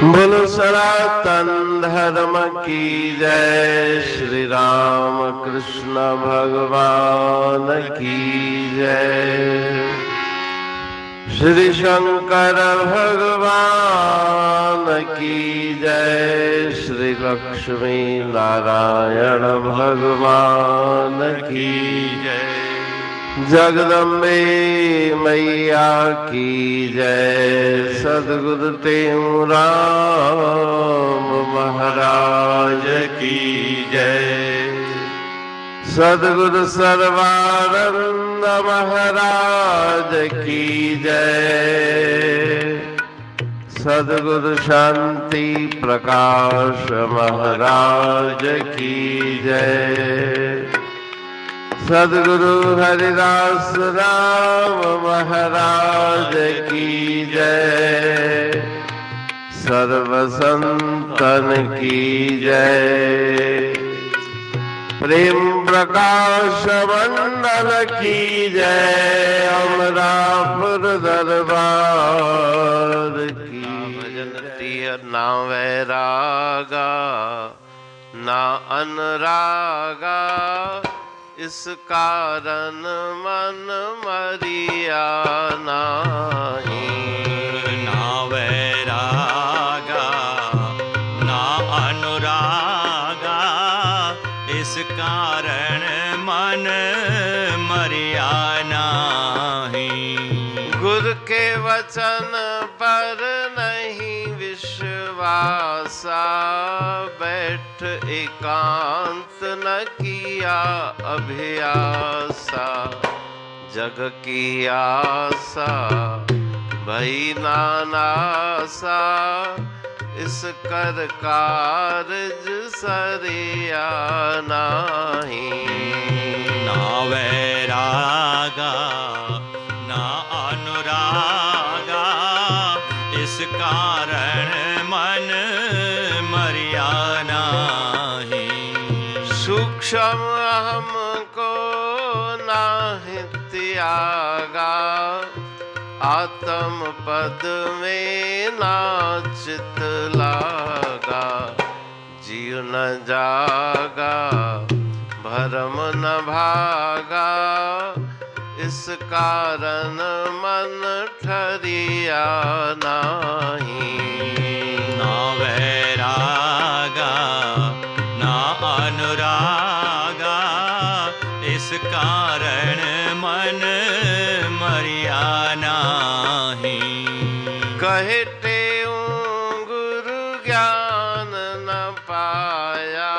बोलो सनातन धर्म की जय। श्री राम कृष्ण भगवान की जय। श्री शंकर भगवान की जय। श्री लक्ष्मी नारायण भगवान की जय। जगदम्बे मैया की जय। सद्गुरु राम महाराज की जय। सद्गुरु सर्वानंद महाराज की जय। सद्गुरु शांति प्रकाश महाराज की जय। सद्गुरु हरिदास राम महाराज की जय। सर्व संतन की जय। प्रेम प्रकाश मंडल की जय। अमरापुर दरबार की भजन तीय ना वैरागा ना अनुरागा। इस कारण मन मरिया नाही। ना वैरागा ना अनुरागा। इस कारण मन मरिया नाही। गुरु के वचन पर नहीं विश्वासा। बैठ एकांत न किया अभियासा। जग की आशा भई नानासा। इस कर कारज सरिया नाही। ना वैरागा ना अनुरागा। इस कारण मन मरिया नाही। सूक्ष्म हमको नाहि त्यागा। आत्म पद में नाचित लागा। जीव न जागा भरम न भागा। इस कारण मन ठरिया नाही। ना वैरागा ना अनुरागा। इस कारण मन मरिया नाही। कहे गुरु ज्ञान न पाया।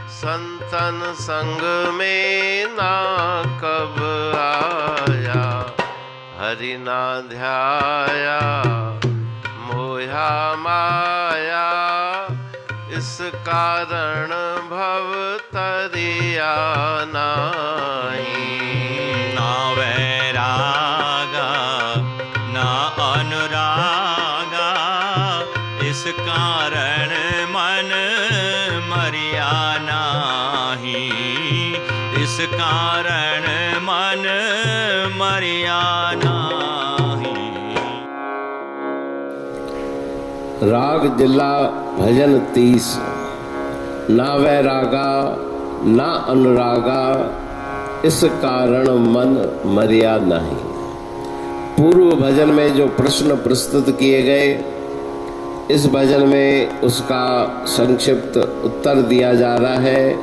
संतन संग में ना कब आया। हरि ना ध्याया मोहा माया। इस कारण भव तरिया नाही। ना वैरागा ना अनुरागा। इस कारण मन मरिया नाही। इस कारण मन मरिया नाही। राग जिला भजन 30। ना वैरागा ना अनुरागा। इस कारण मन मरिया नहीं। पूर्व भजन में जो प्रश्न प्रस्तुत किए गए, इस भजन में उसका संक्षिप्त उत्तर दिया जा रहा है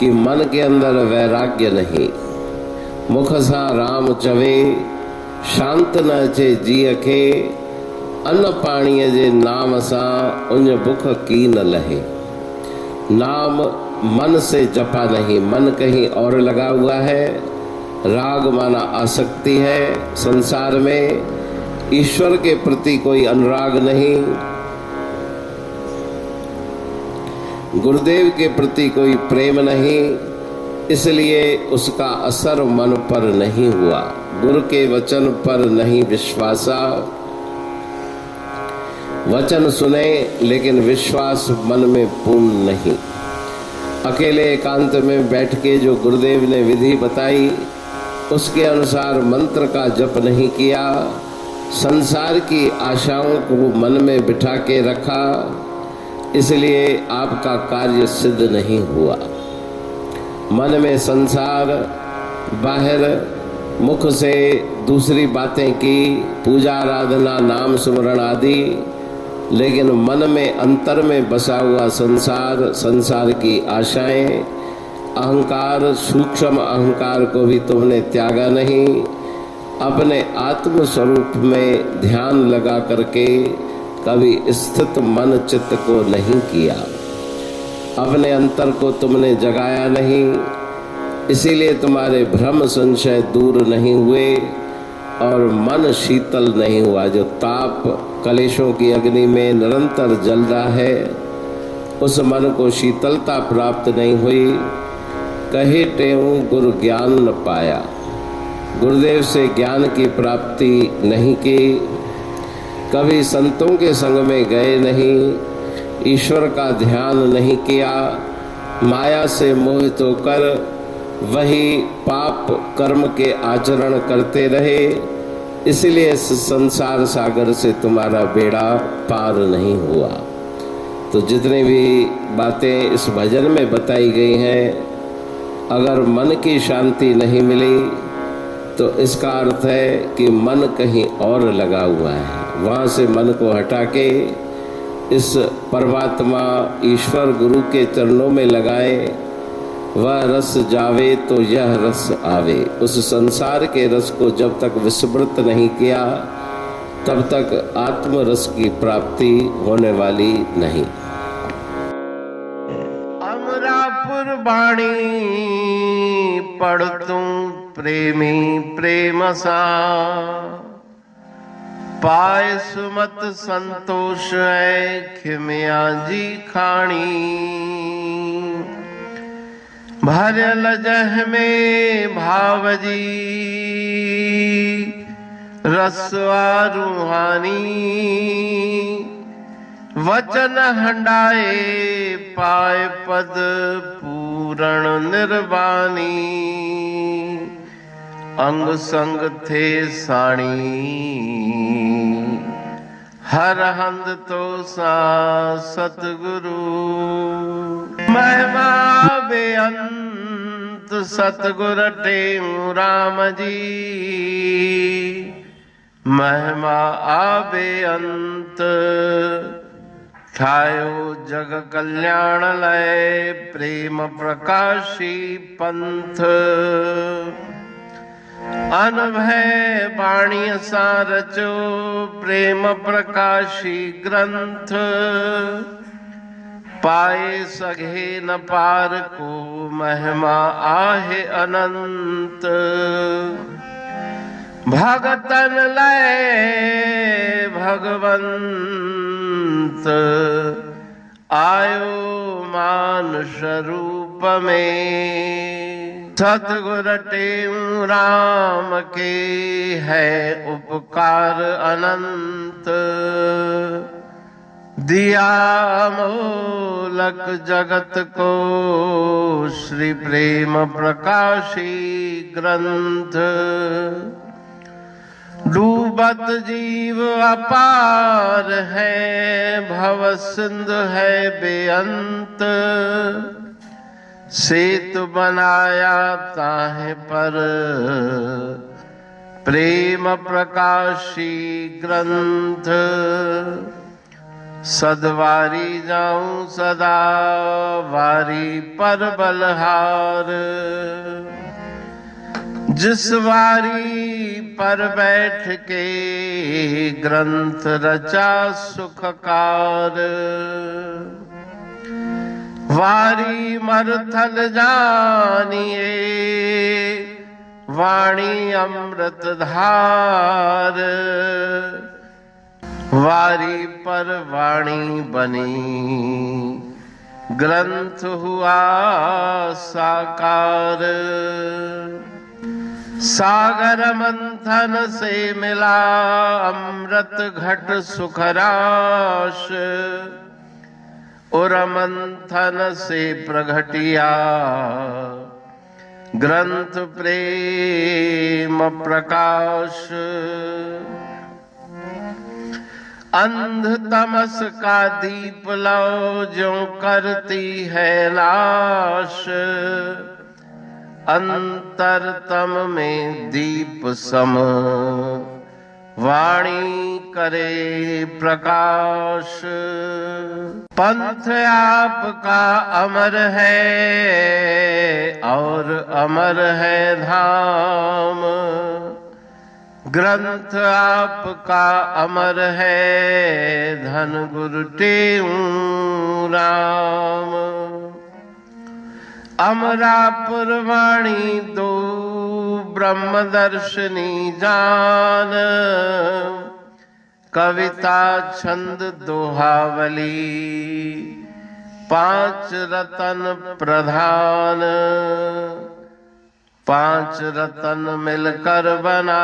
कि मन के अंदर वैराग्य नहीं। मुख सा राम चवे शांत न चे जिय खे। अन्न पाणीअ जे नाम सा उन बुख की न लहे। नाम मन से जपा नहीं, मन कहीं और लगा हुआ है। राग माना आसक्ति है संसार में। ईश्वर के प्रति कोई अनुराग नहीं। गुरुदेव के प्रति कोई प्रेम नहीं। इसलिए उसका असर मन पर नहीं हुआ। गुरु के वचन पर नहीं विश्वासा। वचन सुने लेकिन विश्वास मन में पूर्ण नहीं। अकेले एकांत में बैठ के जो गुरुदेव ने विधि बताई उसके अनुसार मंत्र का जप नहीं किया संसार की आशाओं को मन में बिठा के रखा, इसलिए आपका कार्य सिद्ध नहीं हुआ। मन में संसार, बाहर मुख से दूसरी बातें की, पूजा आराधना नाम स्मरण आदि, लेकिन मन में अंतर में बसा हुआ संसार, संसार की आशाएं, अहंकार, सूक्ष्म अहंकार को भी तुमने त्यागा नहीं। अपने आत्म स्वरूप में ध्यान लगा करके कभी स्थित मन चित्त को नहीं किया, अपने अंतर को तुमने जगाया नहीं, इसीलिए तुम्हारे भ्रम संशय दूर नहीं हुए और मन शीतल नहीं हुआ। जो ताप कलेशों की अग्नि में निरंतर जल रहा है, उस मन को शीतलता प्राप्त नहीं हुई। कहे टेऊ गुरु ज्ञान न पाया, गुरुदेव से ज्ञान की प्राप्ति नहीं की, कभी संतों के संग में गए नहीं, ईश्वर का ध्यान नहीं किया, माया से मोहित होकर वही पाप कर्म के आचरण करते रहे, इसलिए इस संसार सागर से तुम्हारा बेड़ा पार नहीं हुआ। तो जितनी भी बातें इस भजन में बताई गई हैं, अगर मन की शांति नहीं मिली तो इसका अर्थ है कि मन कहीं और लगा हुआ है। वहाँ से मन को हटा के इस परमात्मा ईश्वर गुरु के चरणों में लगाए, वह रस जावे तो यह रस आवे। उस संसार के रस को जब तक विस्मृत नहीं किया, तब तक आत्म रस की प्राप्ति होने वाली नहीं। अमरापुर बाणी पढ़तू प्रेमी प्रेम सा, पाए सुमत संतोष है खिमिया जी खाणी। भरल जह में भावजी रसवा रूहानी, वचन हंडाए पाए पद पूरण निर्वाणी। अंग संग थे साणी हर हंद तो सा सतगुरु। महिमा बेअंत सतगुर टेऊ राम जी, महिमा आबे अंत ठायो जग कल्याण लय प्रेम प्रकाशी पंथ। अनभय बाणी सा रचो प्रेम प्रकाशी ग्रंथ। पाए सघे न पार को महिमा आहे अनंत। भगतन लय भगवंत आयो मानुष रूप में। सतगुर टेऊ राम के है उपकार अनंत। दिया मोलक जगत को श्री प्रेम प्रकाशी ग्रंथ। डूबत जीव अपार है भव सिंधु है बेअंत। सेतु बनाया ताहे पर प्रेम प्रकाशी ग्रंथ। सदवारी जाऊं सदा वारी पर बलहार। जिस वारी पर बैठ के ग्रंथ रचा सुखकार। वारी मरथल जानिए वाणी अमृत धार। वारी पर वाणी बनी ग्रंथ हुआ साकार। सागर मंथन से मिला अमृत घट सुखराश। और मंथन से प्रगटिया ग्रंथ प्रेम प्रकाश। अंध तमस का दीप लो जो करती है नाश, अंतरतम में दीप सम वाणी करे प्रकाश। पंथ आपका अमर है और अमर है धाम, ग्रंथ आपका अमर है धन गुरु टेऊ राम। अमरापुर वाणी दो ब्रह्मदर्शनी जान, कविता छंद दोहावली पांच रतन प्रधान। पांच रतन मिलकर बना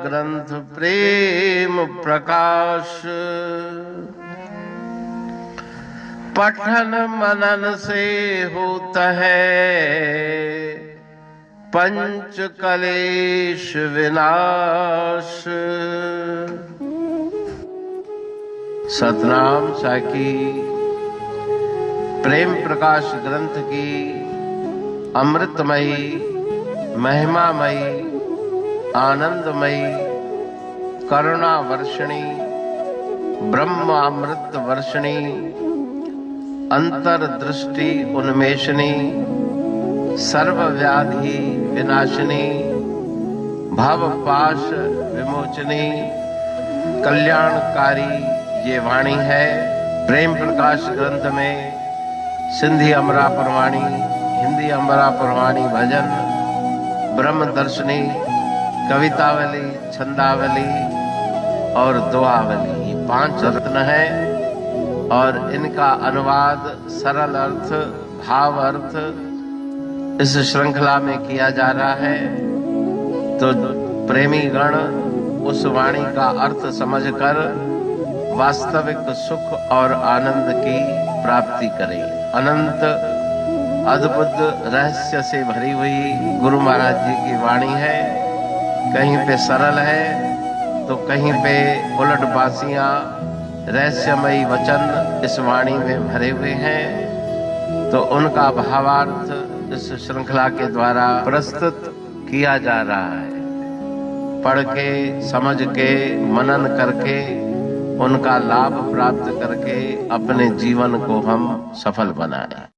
ग्रंथ प्रेम प्रकाश। पठन मनन से होता है पंच कलेश विनाश। सतनाम साखी प्रेम प्रकाश ग्रंथ की अमृतमयी महिमामयी आनंदमयी करुणा वर्षिणी ब्रह्मामृत वर्षिणी अंतरदृष्टि उन्मेषणी सर्वव्याधि विनाशिनी भवपाश विमोचनी कल्याणकारी ये वाणी है। प्रेम प्रकाश ग्रंथ में सिंधी अमरापुर वाणी, हिंदी अमरापुर वाणी भजन, ब्रह्म दर्शनी, कवितावली, छंदावली और दुआवली, ये पांच रत्न है और इनका अनुवाद सरल अर्थ भाव अर्थ इस श्रृंखला में किया जा रहा है। तो प्रेमी गण उस वाणी का अर्थ समझकर वास्तविक सुख और आनंद की प्राप्ति करें। अनंत अद्भुत रहस्य से भरी हुई गुरु महाराज जी की वाणी है। कहीं पे सरल है तो कहीं पे उलट बासियां रहस्यमयी वचन इस वाणी में भरे हुए हैं। तो उनका भावार्थ इस श्रृंखला के द्वारा प्रस्तुत किया जा रहा है। पढ़ के समझ के मनन करके उनका लाभ प्राप्त करके अपने जीवन को हम सफल बनाएं।